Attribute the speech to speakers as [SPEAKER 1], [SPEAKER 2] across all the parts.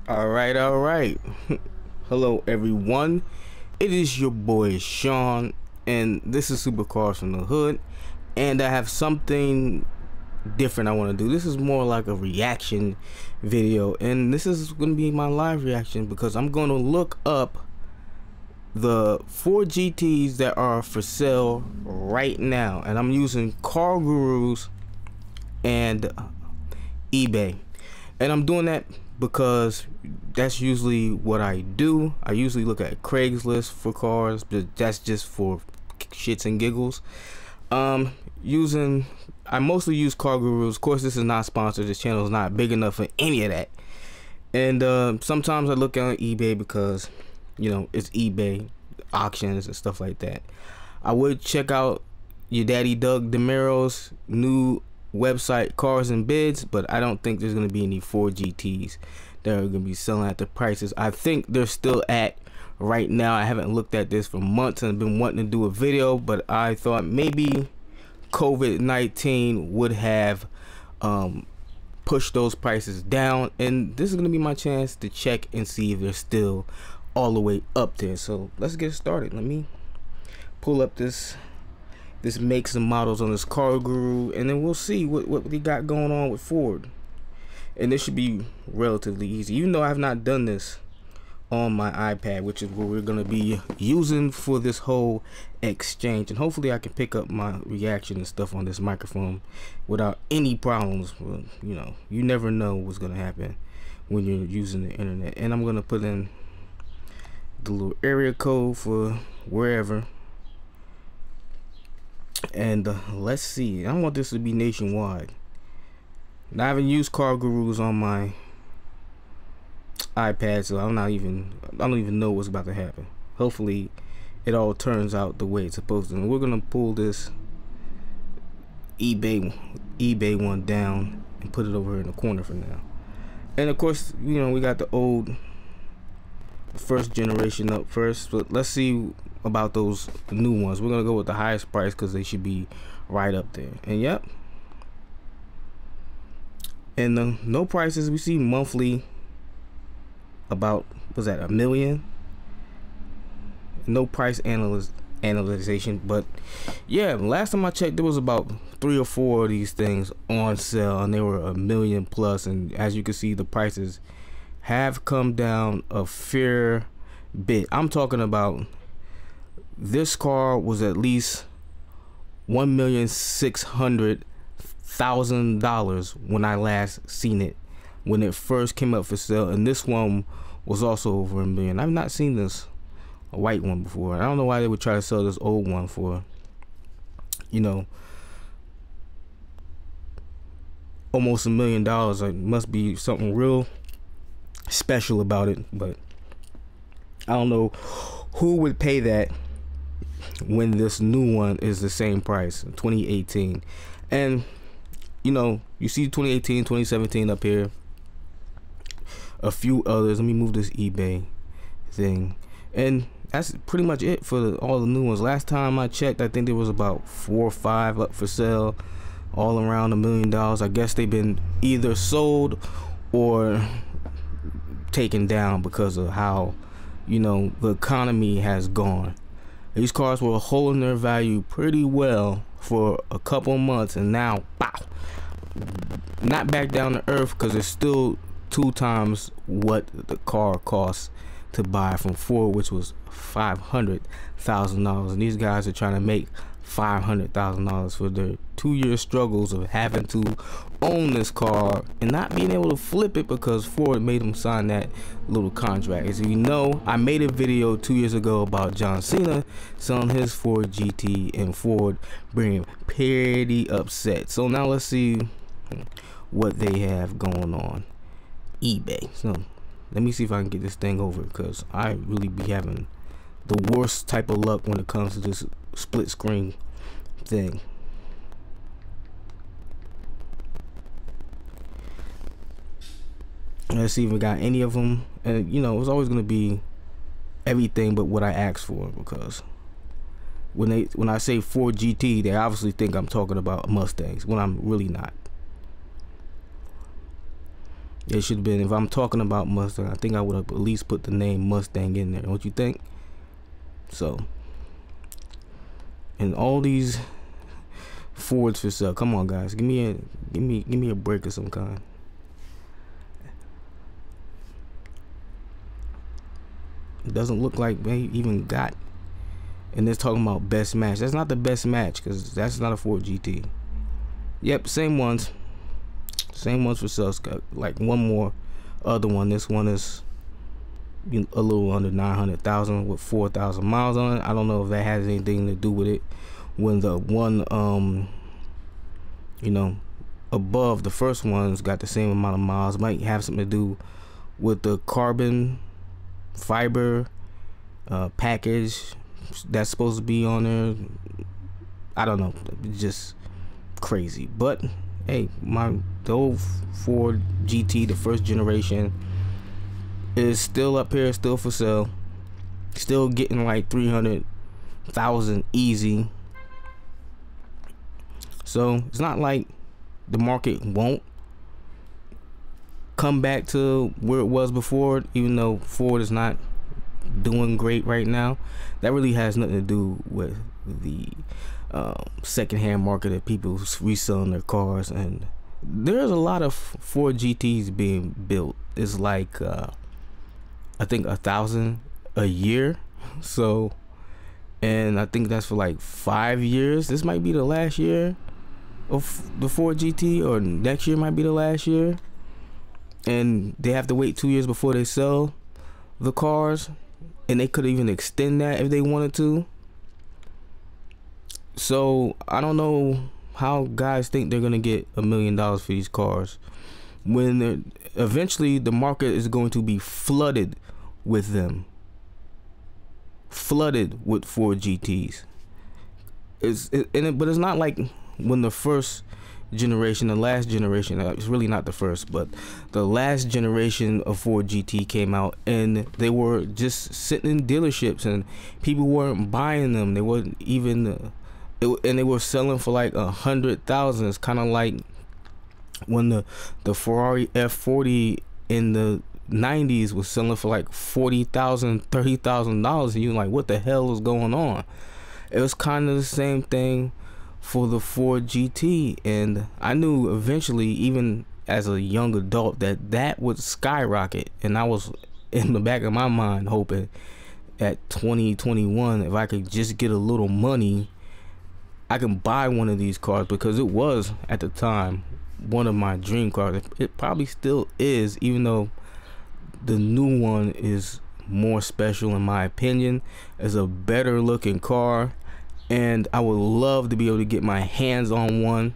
[SPEAKER 1] All right. Hello, everyone. It is your boy Sean, and this is Supercars from the Hood. And I have something different I want to do. This is more like a reaction video, and this is going to be my live reaction because I'm going to look up the 4 GTs that are for sale right now, and I'm using Car Gurus and eBay. And I'm doing that because that's usually what I do. I usually look at Craigslist for cars, but that's just for shits and giggles. I mostly use Car Gurus. Of course, this is not sponsored. This channel is not big enough for any of that. And sometimes I look on eBay because, you know, it's eBay auctions and stuff like that. I would check out your daddy Doug DeMero's new website, Cars and Bids, but I don't think there's going to be any 4 GTs that are going to be selling at the prices I think they're still at right now. I haven't looked at this for months and I've been wanting to do a video, but I thought maybe COVID-19 would have pushed those prices down, and this is going to be my chance to check and see if they're still all the way up there. So let's get started. Let me pull up this makes and models on this Car Guru, and then we'll see what they got going on with Ford. And this should be relatively easy, even though I have not done this on my iPad, which is what we're going to be using for this whole exchange. And hopefully I can pick up my reaction and stuff on this microphone without any problems. Well, you know, you never know what's going to happen when you're using the internet. And I'm going to put in the little area code for wherever. And let's see. I want this to be nationwide. Now, I haven't used Car Gurus on my iPad, so I don't even know what's about to happen. Hopefully it all turns out the way it's supposed to. And we're gonna pull this eBay one down and put it over in the corner for now. And of course, you know, we got the first generation up first, but let's see about those new ones. We're gonna go with the highest price because they should be right up there. And yep, and the no prices we see monthly about, was that $1 million? No price analyzation, but yeah, last time I checked there was about 3 or 4 of these things on sale, and they were $1 million plus. And as you can see, the prices have come down a fair bit. I'm talking about this car was at least $1,600,000 when I last seen it, when it first came up for sale. And this one was also over $1 million. I've not seen this white one before. I don't know why they would try to sell this old one for, you know, almost $1 million. It must be something real special about it, but I don't know who would pay that when this new one is the same price, 2018. And you know, you see 2018, 2017 up here, a few others. Let me move this eBay thing, and that's pretty much it for all the new ones. Last time I checked, I think there was about 4 or 5 up for sale, all around $1 million. I guess they've been either sold or taken down because of how, you know, the economy has gone. These cars were holding their value pretty well for a couple months, and now, pow, not back down to earth because it's still 2 times what the car costs to buy from Ford, which was $500,000. And these guys are trying to make $500,000 for their 2-year struggles of having to own this car and not being able to flip it because Ford made them sign that little contract. As you know, I made a video 2 years ago about John Cena selling his Ford GT and Ford being pretty upset. So now let's see what they have going on eBay. So let me see if I can get this thing over, because I really be having the worst type of luck when it comes to this split screen thing. Let's see if we got any of them. And you know, it's always going to be everything but what I asked for, because when I say Ford GT, they obviously think I'm talking about Mustangs when I'm really not. It should have been, if I'm talking about Mustang, I think I would have at least put the name Mustang in there. Don't you think? So, and all these Fords for sale. Come on, guys, give me a break of some kind. It doesn't look like they even got. And they're talking about best match. That's not the best match, because that's not a Ford GT. Yep, same ones for sale. Got like one more other one. This one is a little under 900,000 with 4,000 miles on it. I don't know if that has anything to do with it. When the one you know, above the first one's got the same amount of miles, might have something to do with the carbon fiber package that's supposed to be on there. I don't know, just crazy. But hey, the old Ford GT, the first generation, is still up here, still for sale, still getting like 300,000 easy. So it's not like the market won't come back to where it was before, even though Ford is not doing great right now. That really has nothing to do with the secondhand market of people reselling their cars. And there's a lot of Ford GTs being built. It's like I think 1,000 a year. So, and I think that's for like 5 years. This might be the last year of the Ford GT, or next year might be the last year, and they have to wait 2 years before they sell the cars, and they could even extend that if they wanted to. So I don't know how guys think they're gonna get $1 million for these cars when eventually the market is going to be flooded with them, flooded with Ford GTs. But it's not like when the first generation, the last generation, it's really not the first, but the last generation of Ford GT came out, and they were just sitting in dealerships and people weren't buying them. They weren't even and they were selling for like 100,000. It's kind of like when the Ferrari F40 in the 90s was selling for like $40,000, $30,000, and you're like, what the hell is going on? It was kind of the same thing for the Ford GT, and I knew eventually, even as a young adult, that would skyrocket. And I was in the back of my mind hoping at 2021, if I could just get a little money, I can buy one of these cars, because it was at the time one of my dream cars. It probably still is, even though the new one is more special in my opinion. It's a better looking car, and I would love to be able to get my hands on one.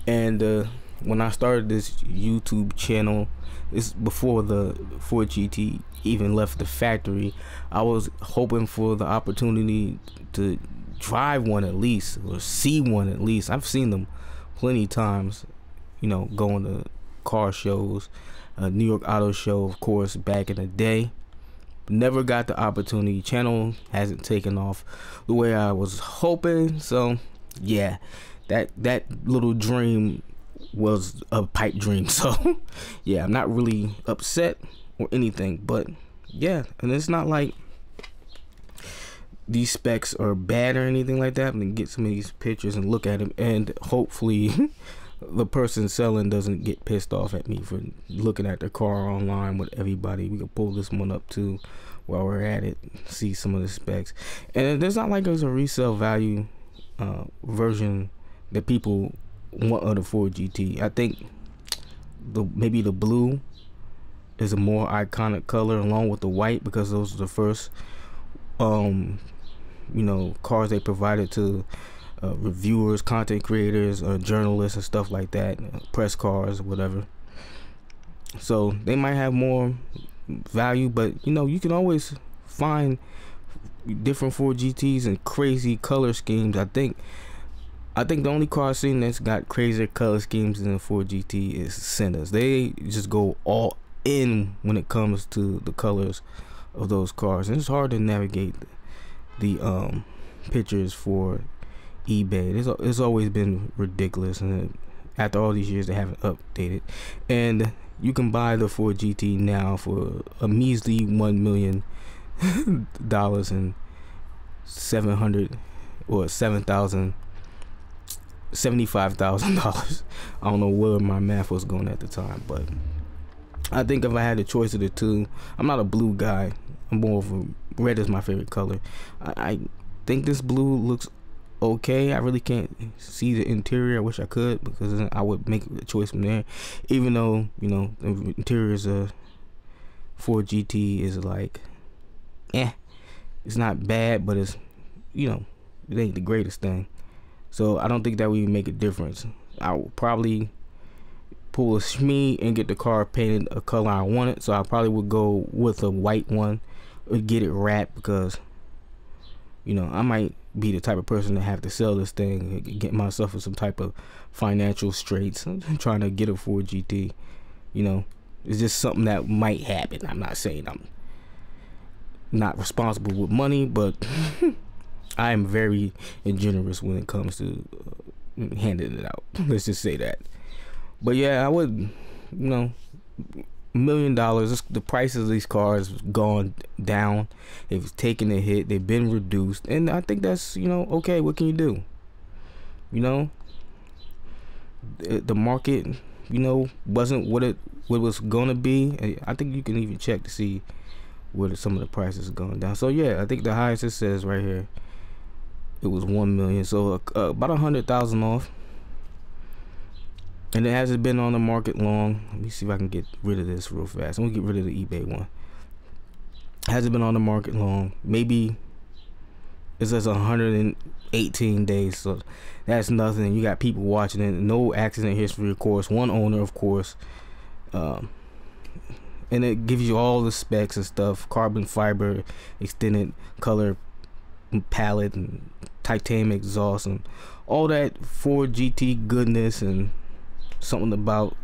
[SPEAKER 1] And when I started this YouTube channel, it's before the Ford GT even left the factory, I was hoping for the opportunity to drive one at least, or see one at least. I've seen them plenty times, you know, going to car shows, New York Auto Show, of course, back in the day. Never got the opportunity. Channel hasn't taken off the way I was hoping. So yeah, that little dream was a pipe dream. So yeah, I'm not really upset or anything, but yeah. And it's not like these specs are bad or anything like that. I'm gonna get some of these pictures and look at them, and hopefully the person selling doesn't get pissed off at me for looking at their car online with everybody. We can pull this one up too while we're at it, see some of the specs. And there's not like there's a resale value version that people want of the Ford GT. I think maybe the blue is a more iconic color along with the white, because those are the first you know, cars they provided to reviewers, content creators, journalists and stuff like that, press cars, whatever. So they might have more value, but you know, you can always find different Ford GTs and crazy color schemes. I think the only car I've seen that's got crazier color schemes than the Ford GT is Senna's. They just go all in when it comes to the colors of those cars, and it's hard to navigate the pictures for eBay. It's always been ridiculous, and After all these years, they haven't updated, and you can buy the Ford GT now for a measly $1 million and 700 or $75,000. I don't know where my math was going at the time, but I think if I had a choice of the two, I'm not a blue guy. I'm more of a red is my favorite color. I think this blue looks okay. I really can't see the interior. I wish I could, because I would make a choice from there. Even though, you know, the interiors of Ford GT is like, it's not bad, but it's, you know, it ain't the greatest thing. So I don't think that would make a difference. I will probably pull a Shmee and get the car painted a color I wanted. So I probably would go with a white one or get it wrapped, because, you know, I might be the type of person to have to sell this thing, get myself in some type of financial straits. I'm trying to get a Ford GT. You know, it's just something that might happen. I'm not saying I'm not responsible with money, but I am very generous when it comes to handing it out. Let's just say that. But yeah, I would, you know, $1 million. The prices of these cars have gone down. They've taken a hit. They've been reduced, and I think that's, you know, okay. What can you do? You know, the market, you know, wasn't what it was gonna be. I think you can even check to see where some of the prices are going down. So yeah, I think the highest it says right here, it was 1 million. So about 100,000 off. And it hasn't been on the market long. Let me see if I can get rid of this real fast. I'm gonna get rid of the eBay one. Hasn't been on the market long. Maybe it says 118 days. So that's nothing. You got people watching it. No accident history, of course. One owner, of course. And it gives you all the specs and stuff. Carbon fiber, extended color palette, and titanium exhaust, and all that Ford GT goodness, and something about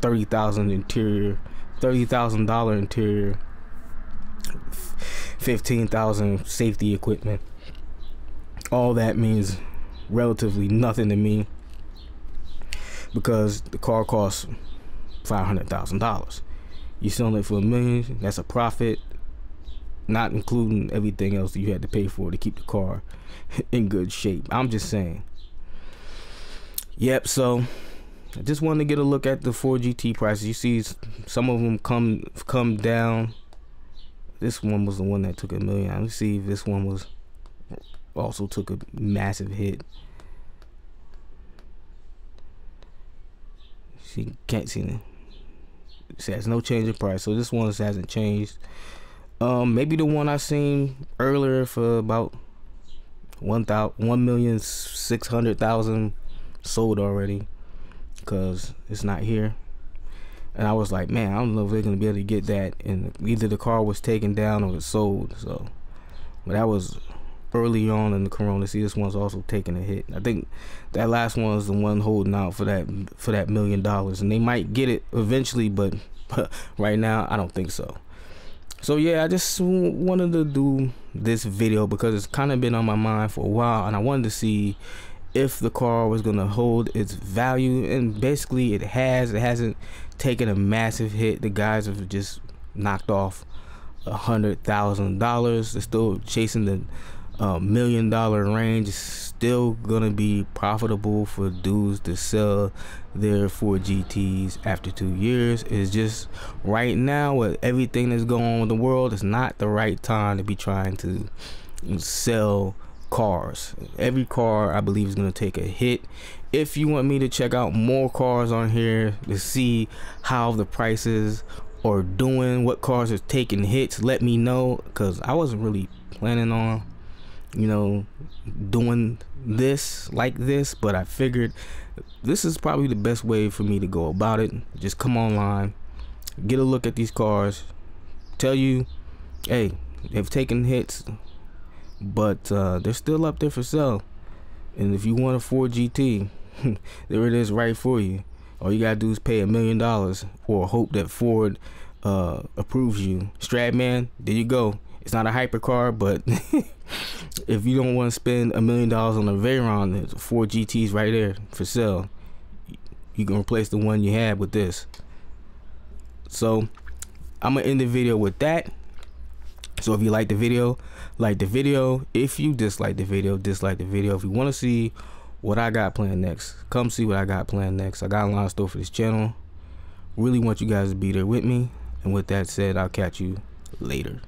[SPEAKER 1] $30,000 interior, $30,000 interior, 15,000 safety equipment. All that means relatively nothing to me, because the car costs $500,000. You selling it for $1 million, that's a profit, not including everything else that you had to pay for to keep the car in good shape. I'm just saying. Yep, so I just wanted to get a look at the Ford GT prices. You see some of them come down. This one was the one that took $1 million. Let's see if this one was also took a massive hit. See, can't see it. It says no change in price, so this one hasn't changed. Maybe the one I seen earlier for about 1,600,000 sold already, because it's not here. And I was like, man, I don't know if they're gonna be able to get that, and either the car was taken down or it sold. So, but that was early on in the Corona. See, this one's also taking a hit. I think that last one was the one holding out for that $1 million, and they might get it eventually, but right now I don't think so. So yeah, I just wanted to do this video because it's kind of been on my mind for a while, and I wanted to see if the car was gonna hold its value, and basically it has. It hasn't taken a massive hit. The guys have just knocked off $100,000. They're still chasing the $1 million range. It's still gonna be profitable for dudes to sell their Ford GTs after 2 years. It's just right now, with everything that's going on with the world, it's not the right time to be trying to sell cars. Every car, I believe, is going to take a hit. If you want me to check out more cars on here to see how the prices are doing, what cars are taking hits, let me know, because I wasn't really planning on, you know, doing this like this, but I figured this is probably the best way for me to go about it. Just come online, get a look at these cars, tell you, hey, they've taken hits, but they're still up there for sale. And if you want a Ford GT, there it is right for you. All you gotta do is pay $1 million or hope that Ford approves you. Stradman, there you go. It's not a hypercar, but if you don't want to spend $1 million on a Veyron, there's Ford GTs right there for sale. You can replace the one you had with this. So I'm gonna end the video with that. So if you like the video, like the video. If you dislike the video, dislike the video. If you want to see what I got planned next, come see what I got planned next. I got a lot of stuff for this channel. Really want you guys to be there with me. And with that said, I'll catch you later.